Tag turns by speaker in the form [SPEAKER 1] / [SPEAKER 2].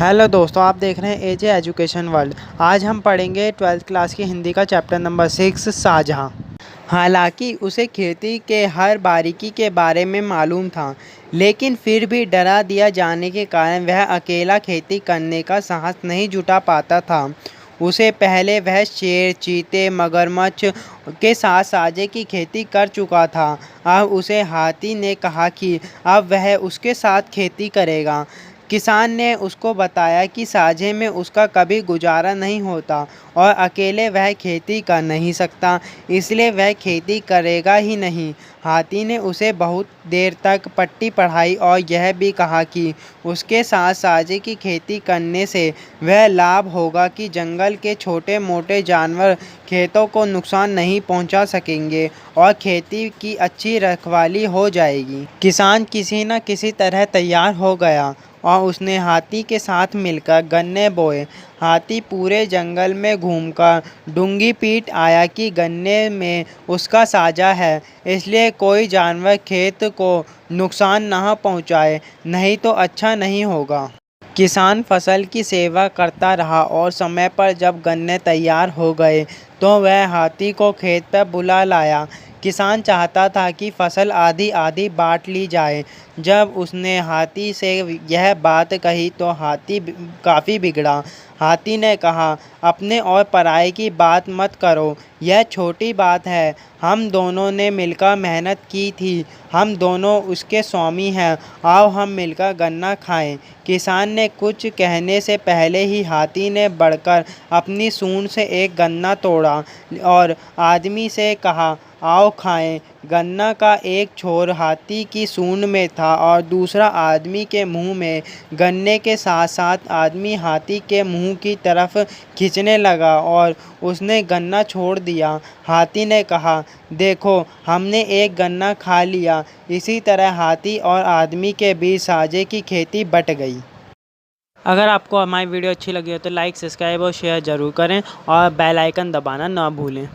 [SPEAKER 1] Hello दोस्तों, आप देख रहे हैं एजे एजुकेशन वर्ल्ड। आज हम पढ़ेंगे 12th क्लास की हिंदी का चैप्टर नंबर 6 शाहजहाँ। हालांकि उसे खेती के हर बारीकी के बारे में मालूम था, लेकिन फिर भी डरा दिया जाने के कारण वह अकेला खेती करने का साहस नहीं जुटा पाता था। उसे पहले वह शेर, चीते, मगरमच्छ के साथ साझे की खेती कर चुका था। अब उसे हाथी ने कहा कि अब वह उसके साथ खेती करेगा। किसान ने उसको बताया कि साझे में उसका कभी गुजारा नहीं होता और अकेले वह खेती कर नहीं सकता, इसलिए वह खेती करेगा ही नहीं। हाथी ने उसे बहुत देर तक पट्टी पढ़ाई और यह भी कहा कि उसके साथ साझे की खेती करने से वह लाभ होगा कि जंगल के छोटे मोटे जानवर खेतों को नुकसान नहीं पहुंचा सकेंगे और खेती की अच्छी रखवाली हो जाएगी। किसान किसी न किसी तरह तैयार हो गया और उसने हाथी के साथ मिलकर गन्ने बोए। हाथी पूरे जंगल में घूमकर डूंगी पीट आया कि गन्ने में उसका साझा है, इसलिए कोई जानवर खेत को नुकसान न पहुंचाए, नहीं तो अच्छा नहीं होगा। किसान फसल की सेवा करता रहा और समय पर जब गन्ने तैयार हो गए तो वह हाथी को खेत पर बुला लाया। किसान चाहता था कि फसल आधी आधी बांट ली जाए। जब उसने हाथी से यह बात कही तो हाथी काफ़ी बिगड़ा। हाथी ने कहा, अपने और पराये की बात मत करो, यह छोटी बात है। हम दोनों ने मिलकर मेहनत की थी, हम दोनों उसके स्वामी हैं, आओ हम मिलकर गन्ना खाएं। किसान ने कुछ कहने से पहले ही हाथी ने बढ़कर अपनी सूंड से एक गन्ना तोड़ा और आदमी से कहा, आओ खाएं। गन्ना का एक छोर हाथी की सूंड में था और दूसरा आदमी के मुंह में। गन्ने के साथ साथ आदमी हाथी के मुंह की तरफ खींचने लगा और उसने गन्ना छोड़ दिया। हाथी ने कहा, देखो हमने एक गन्ना खा लिया। इसी तरह हाथी और आदमी के बीच साझे की खेती बंट गई। अगर आपको हमारी वीडियो अच्छी लगी हो तो लाइक, सब्सक्राइब और शेयर ज़रूर करें और बेल आइकन दबाना ना भूलें।